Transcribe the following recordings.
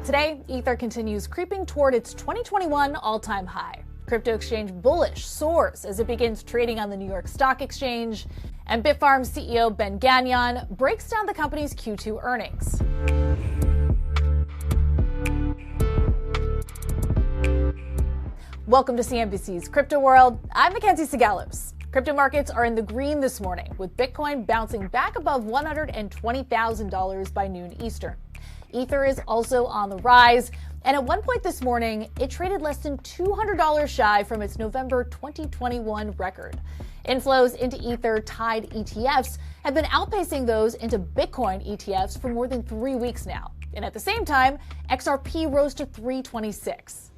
Today, Ether continues creeping toward its 2021 all-time high. Crypto exchange Bullish soars as it begins trading on the New York Stock Exchange, and Bitfarms CEO Ben Gagnon breaks down the company's Q2 earnings. Welcome to CNBC's Crypto World. I'm Mackenzie Sigalos. Crypto markets are in the green this morning, with Bitcoin bouncing back above $120,000 by noon Eastern. Ether is also on the rise, and at one point this morning, it traded less than $200 shy from its November 2021 record. Inflows into Ether-tied ETFs have been outpacing those into Bitcoin ETFs for more than 3 weeks now. And at the same time, XRP rose to $326.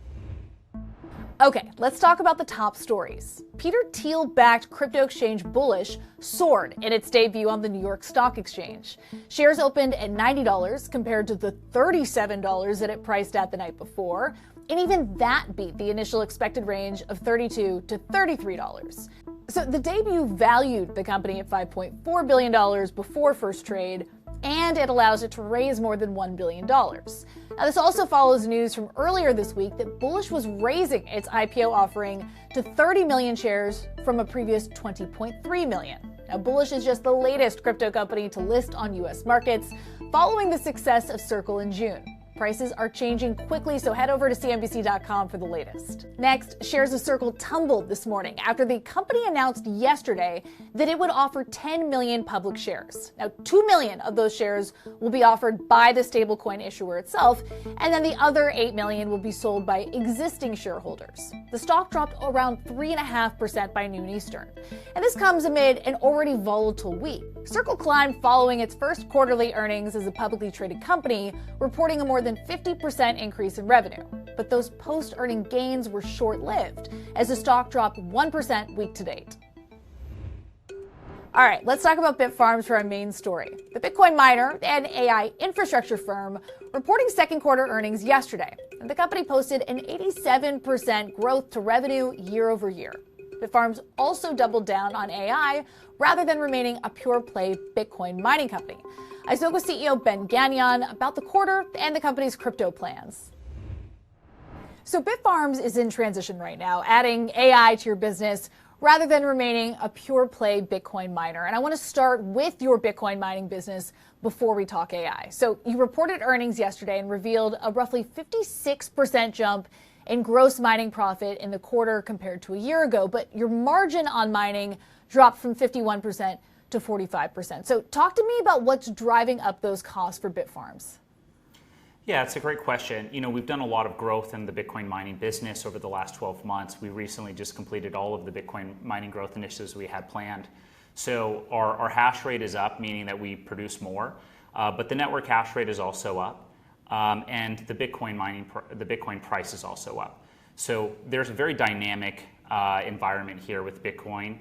Okay, let's talk about the top stories. Peter Thiel-backed crypto exchange Bullish soared in its debut on the New York Stock Exchange. Shares opened at $90 compared to the $37 that it priced at the night before, and even that beat the initial expected range of $32 to $33. So the debut valued the company at $5.4 billion before first trade, and it allows it to raise more than $1 billion. Now, this also follows news from earlier this week that Bullish was raising its IPO offering to 30 million shares from a previous 20.3 million. Now, Bullish is just the latest crypto company to list on U.S. markets, following the success of Circle in June. Prices are changing quickly, so head over to CNBC.com for the latest. Next, shares of Circle tumbled this morning after the company announced yesterday that it would offer 10 million public shares. Now, 2 million of those shares will be offered by the stablecoin issuer itself, and then the other 8 million will be sold by existing shareholders. The stock dropped around 3.5% by noon Eastern, and this comes amid an already volatile week. Circle climbed following its first quarterly earnings as a publicly traded company, reporting a more than 50% increase in revenue. But those post-earning gains were short-lived, as the stock dropped 1% week to date. All right, let's talk about Bitfarms for our main story. The Bitcoin miner and AI infrastructure firm reporting second quarter earnings yesterday, and the company posted an 87% growth to revenue year over year. Bitfarms also doubled down on AI rather than remaining a pure-play Bitcoin mining company. I spoke with CEO Ben Gagnon about the quarter and the company's crypto plans. So Bitfarms is in transition right now, adding AI to your business rather than remaining a pure-play Bitcoin miner. And I want to start with your Bitcoin mining business before we talk AI. So you reported earnings yesterday and revealed a roughly 56% jump in gross mining profit in the quarter compared to a year ago, but your margin on mining dropped from 51% to 45%. So talk to me about what's driving up those costs for Bitfarms. Yeah, it's a great question. We've done a lot of growth in the Bitcoin mining business over the last 12 months. We recently just completed all of the Bitcoin mining growth initiatives we had planned. So our hash rate is up, meaning that we produce more, but the network hash rate is also up, and the Bitcoin price is also up. So there's a very dynamic environment here with Bitcoin.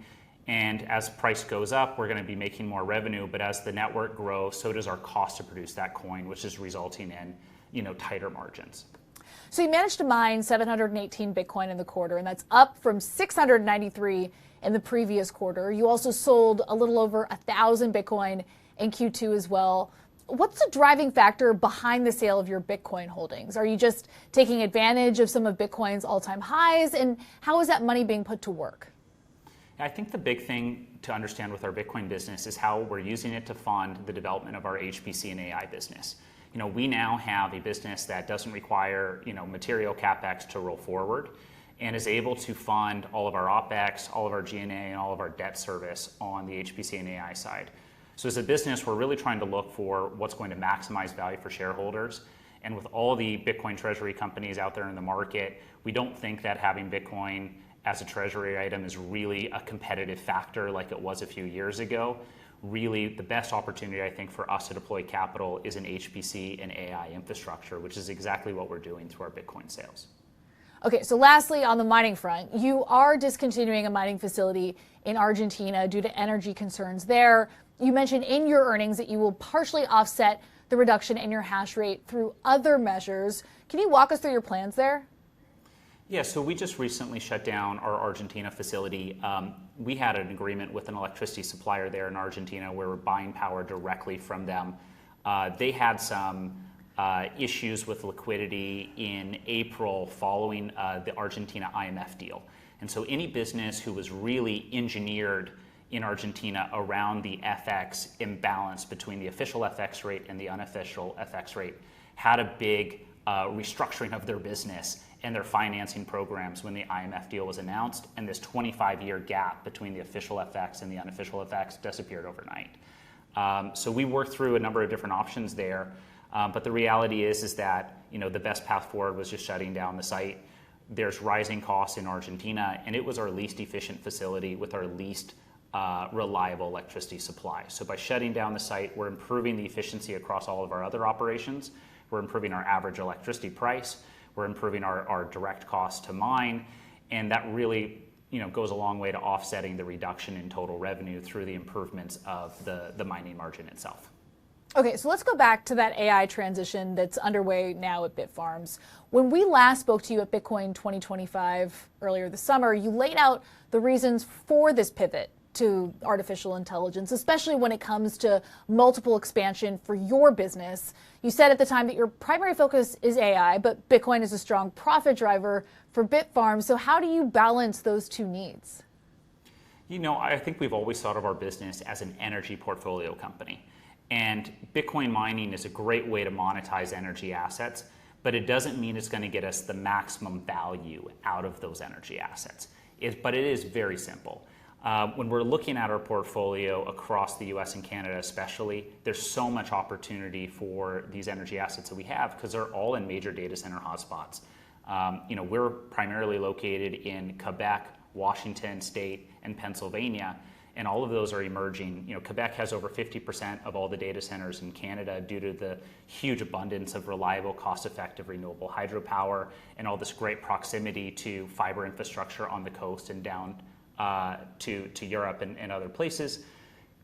And as price goes up, we're going to be making more revenue. But as the network grows, so does our cost to produce that coin, which is resulting in tighter margins. So you managed to mine 718 Bitcoin in the quarter, and that's up from 693 in the previous quarter. You also sold a little over 1,000 Bitcoin in Q2 as well. What's the driving factor behind the sale of your Bitcoin holdings? Are you just taking advantage of some of Bitcoin's all-time highs? And how is that money being put to work? I think the big thing to understand with our Bitcoin business is how we're using it to fund the development of our HPC and AI business. We now have a business that doesn't require, material CapEx to roll forward and is able to fund all of our OpEx, all of our G&A, and all of our debt service on the HPC and AI side. So as a business, we're really trying to look for what's going to maximize value for shareholders. And with all the Bitcoin treasury companies out there in the market, we don't think that having Bitcoin as a treasury item is really a competitive factor like it was a few years ago. Really, the best opportunity, I think, for us to deploy capital is in HPC and AI infrastructure, which is exactly what we're doing through our Bitcoin sales. Okay, so lastly, on the mining front, you are discontinuing a mining facility in Argentina due to energy concerns there. You mentioned in your earnings that you will partially offset the reduction in your hash rate through other measures. Can you walk us through your plans there? Yeah, so we just recently shut down our Argentina facility. We had an agreement with an electricity supplier there in Argentina where we're buying power directly from them. They had some issues with liquidity in April following the Argentina IMF deal. And so any business who was really engineered in Argentina around the FX imbalance between the official FX rate and the unofficial FX rate had a big restructuring of their business and their financing programs when the IMF deal was announced, and this 25-year gap between the official FX and the unofficial FX disappeared overnight. So we worked through a number of different options there, but the reality is that the best path forward was just shutting down the site. There's rising costs in Argentina, and it was our least efficient facility with our least reliable electricity supply. So by shutting down the site, we're improving the efficiency across all of our other operations. We're improving our average electricity price. We're improving our direct cost to mine, and that really goes a long way to offsetting the reduction in total revenue through the improvements of the mining margin itself. Okay, so let's go back to that AI transition that's underway now at Bitfarms. When we last spoke to you at Bitcoin 2025 earlier this summer, you laid out the reasons for this pivot to artificial intelligence, especially when it comes to multiple expansion for your business. You said at the time that your primary focus is AI, but Bitcoin is a strong profit driver for Bitfarms. So how do you balance those two needs? I think we've always thought of our business as an energy portfolio company. And Bitcoin mining is a great way to monetize energy assets, but it doesn't mean it's going to get us the maximum value out of those energy assets. But it is very simple. When we're looking at our portfolio across the US and Canada especially, there's so much opportunity for these energy assets that we have because they're all in major data center hotspots. We're primarily located in Quebec, Washington State, and Pennsylvania, and all of those are emerging. Quebec has over 50% of all the data centers in Canada due to the huge abundance of reliable, cost-effective, renewable hydropower and all this great proximity to fiber infrastructure on the coast and down to Europe and other places.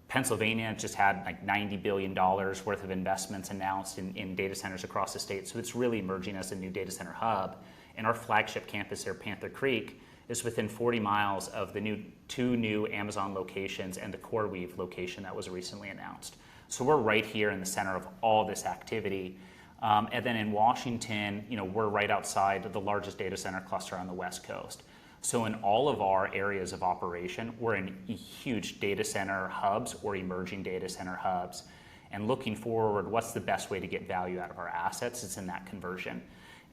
Pennsylvania just had like $90 billion worth of investments announced in data centers across the state. So it's really emerging as a new data center hub. And our flagship campus here, Panther Creek, is within 40 miles of the two new Amazon locations and the CoreWeave location that was recently announced. So we're right here in the center of all this activity. And then in Washington, we're right outside of the largest data center cluster on the West Coast. So in all of our areas of operation, we're in huge data center hubs or emerging data center hubs. And looking forward, what's the best way to get value out of our assets? It's in that conversion.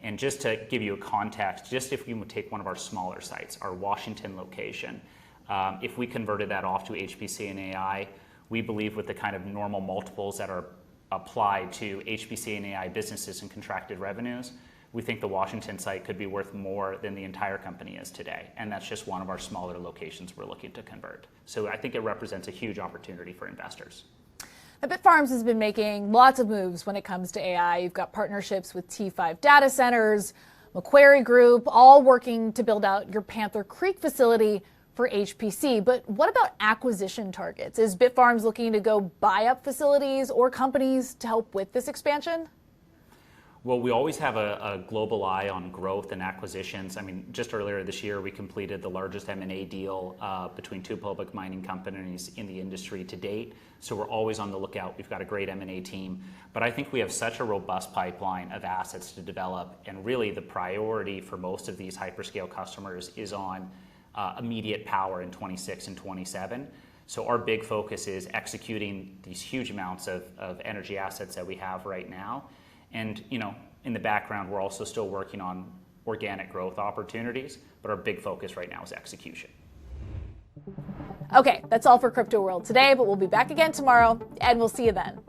And just to give you a context, just if you would take one of our smaller sites, our Washington location, if we converted that off to HPC and AI, we believe with the kind of normal multiples that are applied to HPC and AI businesses and contracted revenues, we think the Washington site could be worth more than the entire company is today. And that's just one of our smaller locations we're looking to convert. So I think it represents a huge opportunity for investors. Now, Bitfarms has been making lots of moves when it comes to AI. You've got partnerships with T5 data centers, Macquarie Group, all working to build out your Panther Creek facility for HPC. But what about acquisition targets? Is Bitfarms looking to go buy up facilities or companies to help with this expansion? Well, we always have a global eye on growth and acquisitions. I mean, just earlier this year, we completed the largest M&A deal between two public mining companies in the industry to date. So we're always on the lookout. We've got a great M&A team. But I think we have such a robust pipeline of assets to develop. And really, the priority for most of these hyperscale customers is on immediate power in 26 and 27. So our big focus is executing these huge amounts of energy assets that we have right now. And, in the background, we're also still working on organic growth opportunities, but our big focus right now is execution. Okay, that's all for Crypto World today, but we'll be back again tomorrow, and we'll see you then.